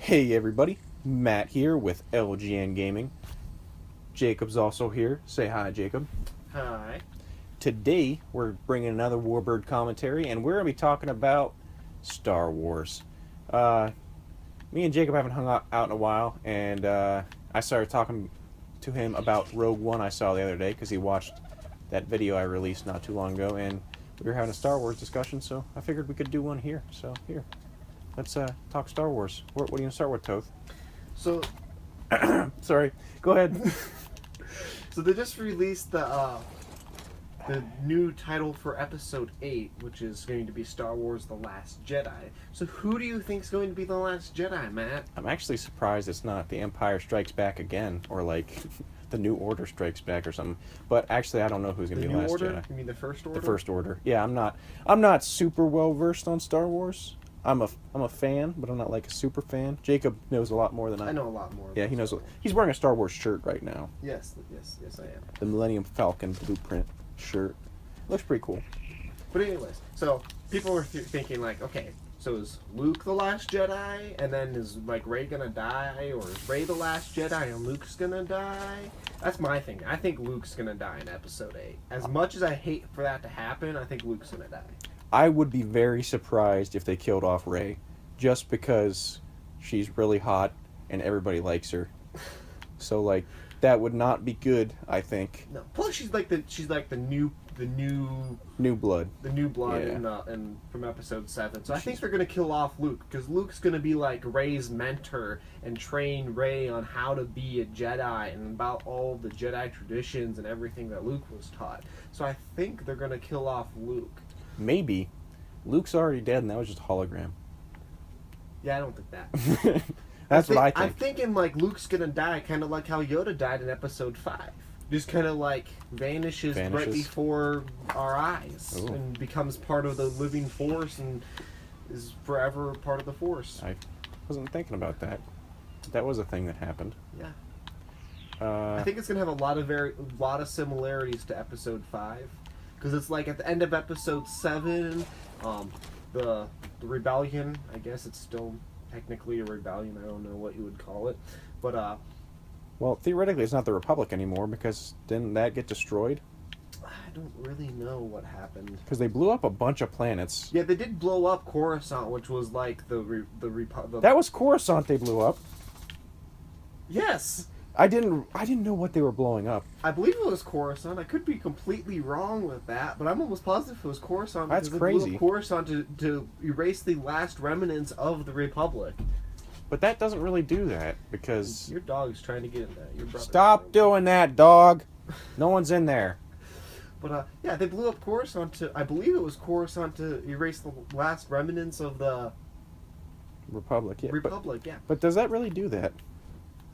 Hey everybody, Matt here with LGN Gaming. Jacob's also here. Say hi, Jacob. Hi. Today we're bringing another Warbird commentary, and we're going to be talking about Star Wars. Me and Jacob haven't hung out in a while, and I started talking to him about Rogue One I saw the other day because he watched that video I released not too long ago, and we were having a Star Wars discussion, so I figured we could do one here. So here, let's talk Star Wars. What are you going to start with, Toth? So, Sorry, go ahead. so they just released the new title for Episode 8, which is going to be Star Wars: The Last Jedi. So, who do you think is going to be the Last Jedi, Matt? I'm actually surprised it's not The Empire Strikes Back again, or like The New Order Strikes Back or something. But actually, I don't know who's going to be the Last Order? Jedi. You mean the First Order? The First Order. Yeah, I'm not super well versed on Star Wars. I'm a fan, but I'm not like a super fan. Jacob knows a lot more than I. I know a lot more. Yeah, he knows. He's wearing a Star Wars shirt right now. Yes, I am. The Millennium Falcon blueprint shirt. Looks pretty cool. But anyways, so people were thinking like, okay, so is Luke the Last Jedi, and then is like Rey gonna die, or is Rey the Last Jedi and Luke's gonna die? That's my thing. I think Luke's gonna die in Episode 8. As much as I hate for that to happen, I think Luke's gonna die. I would be very surprised if they killed off Rey, just because she's really hot and everybody likes her. So like that would not be good, I think. No. Plus, she's like the new blood. The new blood Yeah. in from Episode 7. So I think they're gonna kill off Luke, because Luke's gonna be like Rey's mentor and train Rey on how to be a Jedi and about all the Jedi traditions and everything that Luke was taught. So I think they're gonna kill off Luke. Maybe. Luke's already dead and that was just a hologram. Yeah, I don't think that. That's what I think. I'm thinking like Luke's gonna die, kind of like how Yoda died in Episode 5. Just kind of like vanishes right before our eyes. Ooh. And becomes part of the living Force and is forever part of the Force. I wasn't thinking about that. That was a thing that happened. Yeah. I I think it's gonna have a lot of similarities to Episode 5, because it's like at the end of Episode 7, the rebellion. I guess it's still technically a rebellion. I don't know what you would call it, but well, theoretically, it's not the Republic anymore because didn't that get destroyed? I don't really know what happened. Because they blew up a bunch of planets. Yeah, they did blow up Coruscant, which was like the Republic. That was Coruscant they blew up. Yes. I didn't know what they were blowing up. I believe it was Coruscant. I could be completely wrong with that, but I'm almost positive it was Coruscant. That's because crazy. They blew up Coruscant to erase the last remnants of the Republic. But that doesn't really do that because... Your dog's trying to get in there. Your brother. Stop doing that, dog. No one's in there. But yeah, they blew up Coruscant to... I believe it was Coruscant to erase the last remnants of the... Republic, yeah. Yeah. But does that really do that?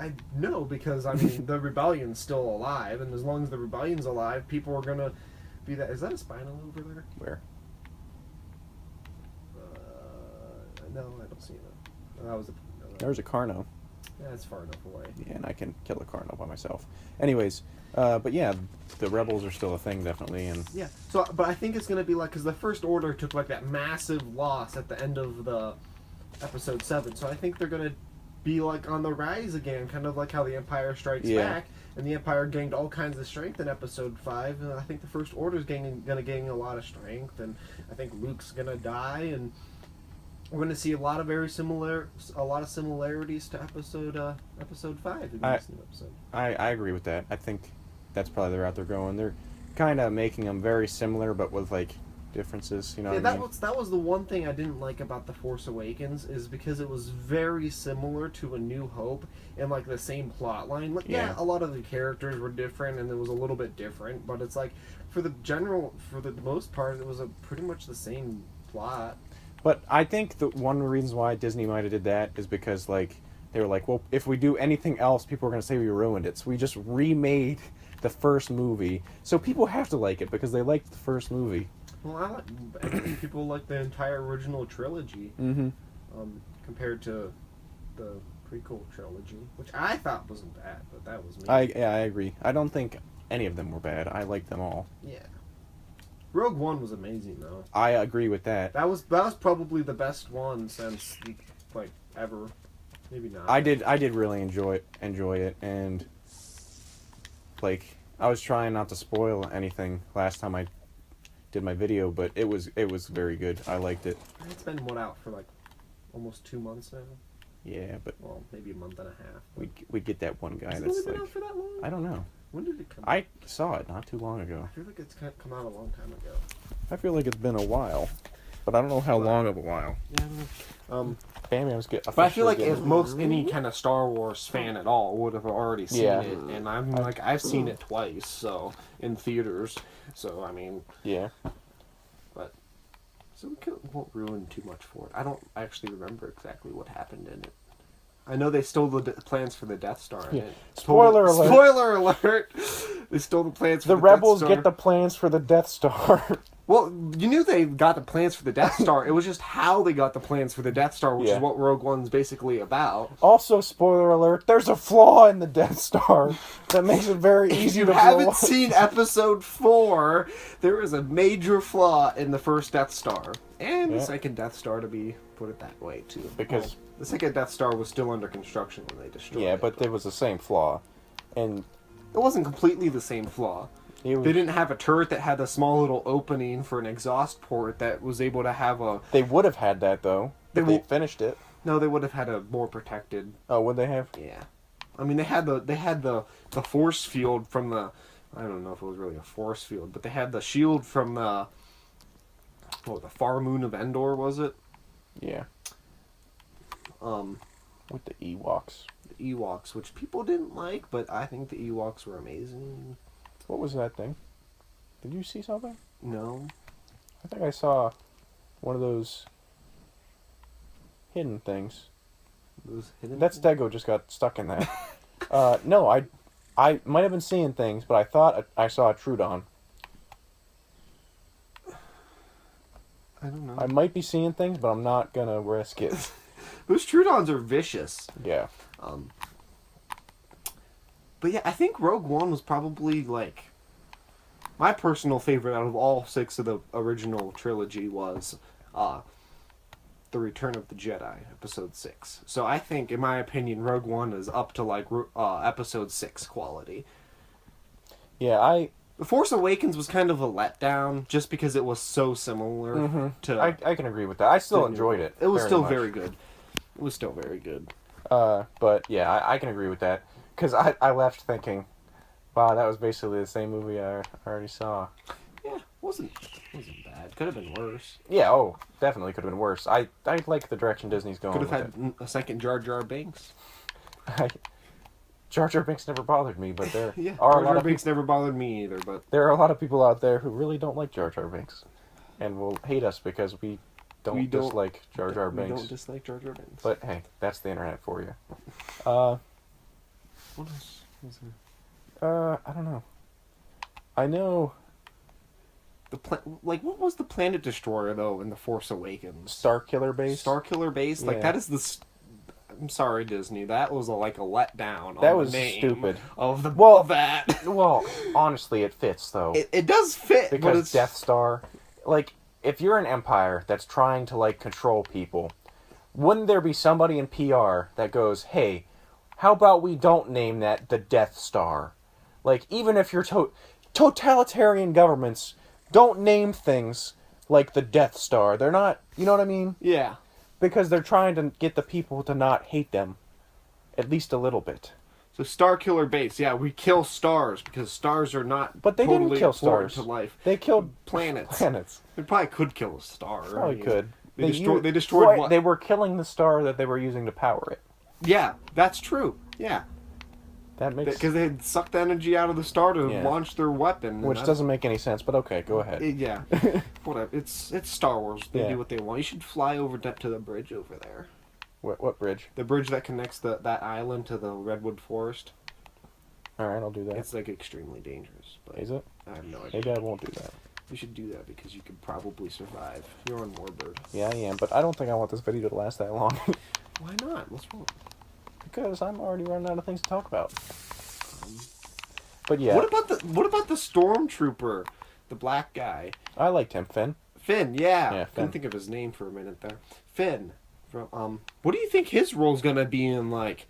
I know, because, I mean, the rebellion's still alive, and as long as the rebellion's alive, people are gonna be that... Is that a spinal over there? Where? No, I don't see it. That was a... There's a Carno. Yeah, it's far enough away. Yeah, and I can kill a Carno by myself. Anyways, but yeah, the rebels are still a thing, definitely, and... Yeah, so, but I think it's gonna be like... Because the First Order took, like, that massive loss at the end of the Episode 7, so I think they're gonna be, like, on the rise again, kind of like how the Empire Strikes Back, and the Empire gained all kinds of strength in Episode 5, and I think the First Order's gonna gain a lot of strength, and I think Luke's gonna die, and we're gonna see a lot of similarities to Episode 5 in this new episode. I agree with that. I think that's probably the route they're going. They're kind of making them very similar, but with, like, differences, you know what I mean? That was the one thing I didn't like about The Force Awakens, is because it was very similar to A New Hope and like the same plot line. Like, yeah, a lot of the characters were different and it was a little bit different, but it's like for the most part, it was pretty much the same plot. But I think that one of the reasons why Disney might have did that is because, like, they were like, well, if we do anything else, people are going to say we ruined it. So we just remade the first movie. So people have to like it because they liked the first movie. Well, I think people like the entire original trilogy, compared to the prequel trilogy, which I thought wasn't bad, but that was me. I agree. I don't think any of them were bad. I liked them all. Yeah. Rogue One was amazing, though. I agree with that. That was probably the best one since, like, ever. Maybe not. I did really enjoy it, and like I was trying not to spoil anything last time I did my video, but it was very good. I liked it. It's been out for like almost 2 months now. Yeah, but Well, maybe a month and a half. we get that one guy Has it that's only been like, out for that long? I don't know. When did it come out? I saw it not too long ago. I feel like it's come out a long time ago. I feel like it's been a while, but I don't know how long of a while. Yeah. Bam-Bam's But I feel like if any kind of Star Wars fan at all would have already seen it, and I've seen it twice, so in theaters. So I mean, yeah. But so won't ruin too much for it. I don't actually remember exactly what happened in it. I know they stole the plans for the Death Star. Yeah. And Spoiler alert! Spoiler alert! They stole the plans for the rebels Death Star. get the plans for the Death Star. Well, you knew they got the plans for the Death Star. It was just how they got the plans for the Death Star, which is what Rogue One's basically about. Also, spoiler alert, there's a flaw in the Death Star that makes it very easy to blow up. If you haven't seen Episode 4, there is a major flaw in the first Death Star. And the second Death Star, to be put it that way, too. Because the second Death Star was still under construction when they destroyed it. Yeah, but it was the same flaw. And it wasn't completely the same flaw. They didn't have a turret that had a small little opening for an exhaust port that was able to have a... They would have had that, though. They finished it. No, they would have had a more protected... Oh, would they have? Yeah. I mean, they had the force field from the... I don't know if it was really a force field, but they had the shield from the... the far moon of Endor, was it? Yeah. With the Ewoks. The Ewoks, which people didn't like, but I think the Ewoks were amazing. What was that thing? Did you see something? No. I think I saw one of those hidden things. That's Dego just got stuck in that. No, I might have been seeing things, but I thought I saw a Trudon. I don't know. I might be seeing things, but I'm not gonna risk it. Those Trudons are vicious. Yeah. But yeah, I think Rogue One was probably, like, my personal favorite out of all 6 of the original trilogy was The Return of the Jedi, Episode 6. So I think, in my opinion, Rogue One is up to, like, Episode 6 quality. Yeah, The Force Awakens was kind of a letdown, just because it was so similar to... I can agree with that. I still enjoyed it. It was still much. very good. It was still very good. But yeah, I can agree with that. Because I left thinking, wow, that was basically the same movie I already saw. Yeah, wasn't bad. Could have been worse. Yeah, definitely could have been worse. I like the direction Disney's going. Could have had a second Jar Jar Binks. Jar Jar Binks never bothered me, but there yeah, are Jar a lot Jar of Binks never bothered me either. But there are a lot of people out there who really don't like Jar Jar Binks, and will hate us because we don't dislike Jar Jar Binks. We don't dislike Jar Jar Binks. But hey, that's the internet for you. What else was there? I don't know. I know what was the planet destroyer though in The Force Awakens? Starkiller Base. Starkiller Base. Like that is the. I'm sorry, Disney. That was a letdown. That on was the name stupid. Of the of that. Well, honestly, it fits though. It does fit because but it's... Death Star. Like, if you're an empire that's trying to like control people, wouldn't there be somebody in PR that goes, "Hey, how about we don't name that the Death Star?" Like, even if you're totalitarian governments don't name things like the Death Star. They're not, you know what I mean? Yeah. Because they're trying to get the people to not hate them. At least a little bit. So Starkiller Base, yeah, we kill stars because stars are not But they totally didn't kill important stars. to life. They killed planets. They probably could kill a star. probably could. They destroyed what? They were killing the star that they were using to power it. Yeah, that's true. Yeah. That makes because they had sucked the energy out of the star to launch their weapon, which doesn't make any sense. But okay, go ahead. Yeah, whatever. It's Star Wars. They do what they want. You should fly over to the bridge over there. What bridge? The bridge that connects that island to the redwood forest. All right, I'll do that. It's like extremely dangerous. But is it? I have no idea. Maybe I won't do that. You should do that because you could probably survive. You're on Warbird. Yeah, I am, but I don't think I want this video to last that long. Why not? What's wrong? Because I'm already running out of things to talk about. But yeah. What about the stormtrooper, the black guy? I liked him, Finn. Finn, yeah. Yeah, I couldn't think of his name for a minute there. Finn. From what do you think his role's gonna be in like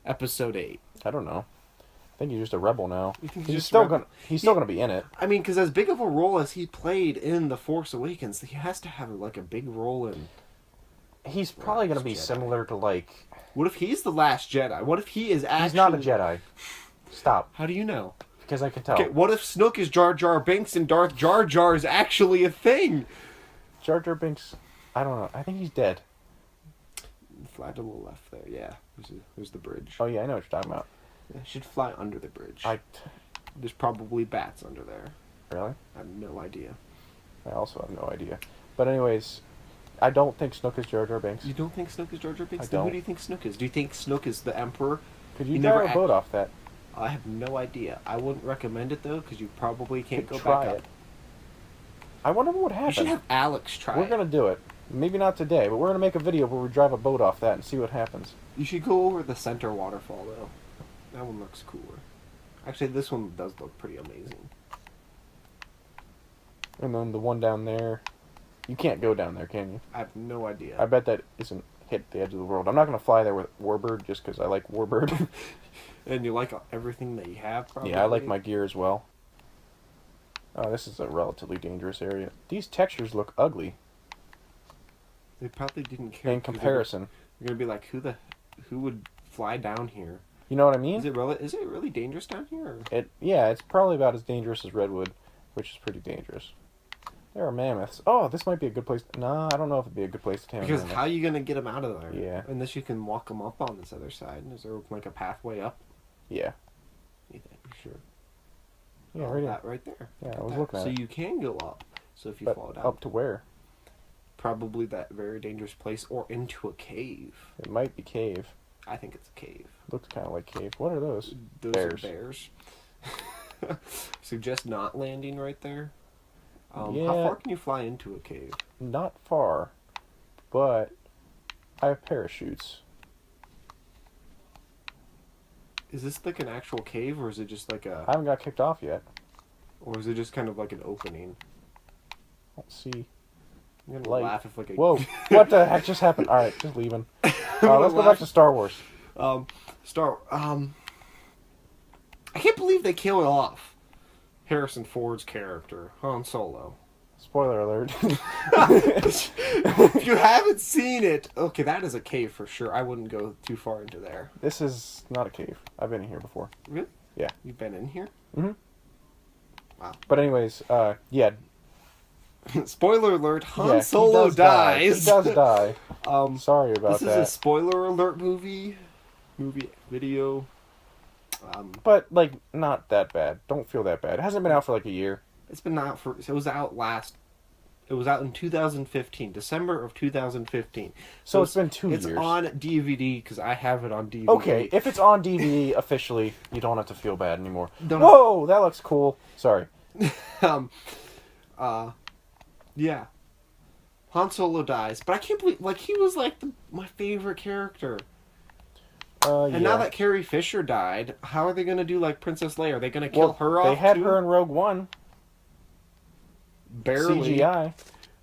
episode 8? I don't know. I think he's just a rebel now. You think He's just still rebel? gonna. He's still gonna be in it. I mean, because as big of a role as he played in The Force Awakens, he has to have like a big role in. He's probably gonna be Jedi. similar to like. What if he's the last Jedi? What if he is actually? He's not a Jedi. Stop. How do you know? Because I can tell. Okay, what if Snoke is Jar Jar Binks and Darth Jar Jar is actually a thing? Jar Jar Binks. I don't know. I think he's dead. Fly to the left there. Yeah, there's the bridge. Oh yeah, I know what you're talking about. Yeah, should fly under the bridge. I There's probably bats under there. really. I have no idea. I also have no idea. But anyways, I don't think Snook is Jar Jar Binks. You don't think Snoke is Jar Jar Binks? I Then don't. who do you think Snoke is? Do you think Snoke is the Emperor? Could you He drive never a boat off that? I have no idea. I wouldn't recommend it though, because you probably can't Could go try back it. up. I wonder what would You should happen. have Alex try We're it. gonna do it. Maybe not today, but we're gonna make a video where we drive a boat off that and see what happens. You should go over the center waterfall though. That one looks cooler. Actually, this one does look pretty amazing. And then the one down there, you can't go down there, can you? I have no idea. I bet that isn't hit the edge of the world. I'm not gonna fly there with Warbird just because I like Warbird. And you like everything that you have, probably? Yeah, I like my gear as well. Oh, this is a relatively dangerous area. These textures look ugly They probably didn't care. in comparison. You're gonna be like, who would fly down here? You know what I mean? Is it really dangerous down here? Or? Yeah, it's probably about as dangerous as Redwood, which is pretty dangerous. There are mammoths. Oh, this might be a good place. No, I don't know if it'd be a good place to tame a Because mammoth. how are you gonna get them out of there? Yeah. Unless you can walk them up on this other side. Is there like a pathway up? Yeah. You think? Sure. Yeah, Oh, right that here. right there. Yeah, Look I was that. looking at So it. you can go up. So if you But fall down, up to where? probably that very dangerous place or into a cave. It might be cave. I think it's a cave. Looks kind of like cave. What are those? Those Bears. are bears. Suggest not landing right there. How Yeah. far can you fly into a cave? Not far, but I have parachutes. Is this like an actual cave, or is it just like I haven't got kicked off yet. or is it just kind of like an opening? Let's see. I'm gonna Like- laugh if like a Whoa! What the heck just happened? All right, just leaving. Let's go back to Star Wars. I can't believe they killed off Harrison Ford's character, Han Solo. Spoiler alert. If you haven't seen it, okay, that is a cave for sure. I wouldn't go too far into there. This is not a cave. I've been in here before. Really? Yeah. You've been in here? Mhm. Wow. But anyways, yeah. Spoiler alert, Han Yeah, he Solo does die. dies. He does die. Um, Sorry about this is that. a spoiler alert video. But like, not that bad. Don't feel that bad. It hasn't been out for like a year. It's been out for. It was out in 2015, December of 2015. So it's been 2 years. It's on DVD because I have it on DVD. Okay, if it's on DVD officially, you don't have to feel bad anymore. Don't Whoa, that looks cool. Sorry. Yeah. Han Solo dies, but I can't believe he was like my favorite character. Yeah. And now that Carrie Fisher died, how are they gonna do like Princess Leia? Are they gonna kill her off? They had too? her in Rogue One. Barely. CGI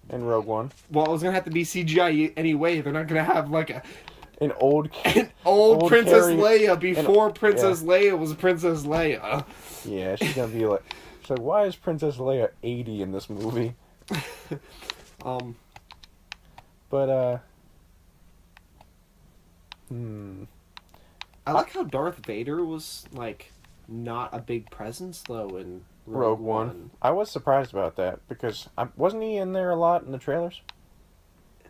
in Rogue One. Well, it was gonna have to be CGI anyway. They're not gonna have like An old an old Princess Carrie- Leia before and- Princess Leia was Princess Leia. Yeah, she's gonna be like, she's like, why is Princess Leia 80 in this movie? But I like how Darth Vader was like not a big presence though in Rogue One. I was surprised about that because wasn't he in there a lot in the trailers?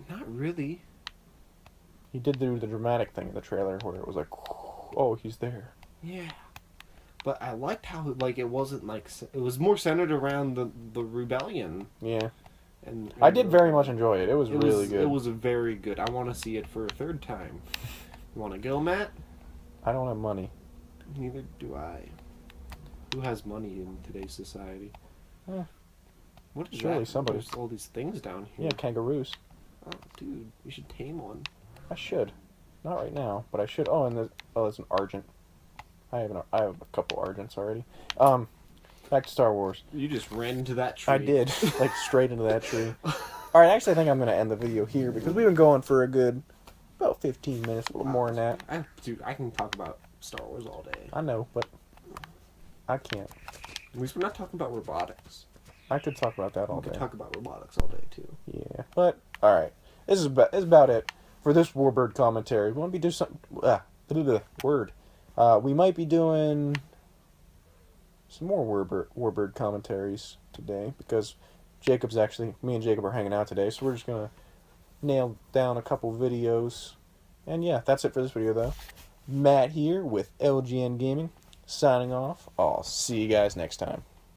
Not really. He did do the dramatic thing in the trailer where it was like, oh, he's there. Yeah. But I liked how like it wasn't like it was more centered around the rebellion. Yeah. And I did very much enjoy it. It was really good. It was very good. I want to see it for a third time. You want to go, Matt? I don't have money. Neither do I. Who has money in today's society? Eh, What is surely that? somebody. There's all these things down here. Yeah, kangaroos. Oh, dude, you should tame one. I should. Not right now, but I should. Oh, and there's an Argent. I have a couple Argents already. Back to Star Wars. You just ran into that tree. I did, like straight into that tree. All right, actually, I think I'm going to end the video here because we've been going for a good about 15 minutes, a little more than that. Dude, I can talk about Star Wars all day. I know, but I can't. At least we're not talking about robotics. I could talk about that all We day. could talk about robotics all day, too. Yeah, but, alright. This is about it for this Warbird commentary. We want to be doing something... word. We might be doing some more Warbird commentaries today, because me and Jacob are hanging out today, so we're just going to nail down a couple videos. And yeah, that's it for this video, though. Matt here with LGN Gaming, signing off. I'll see you guys next time.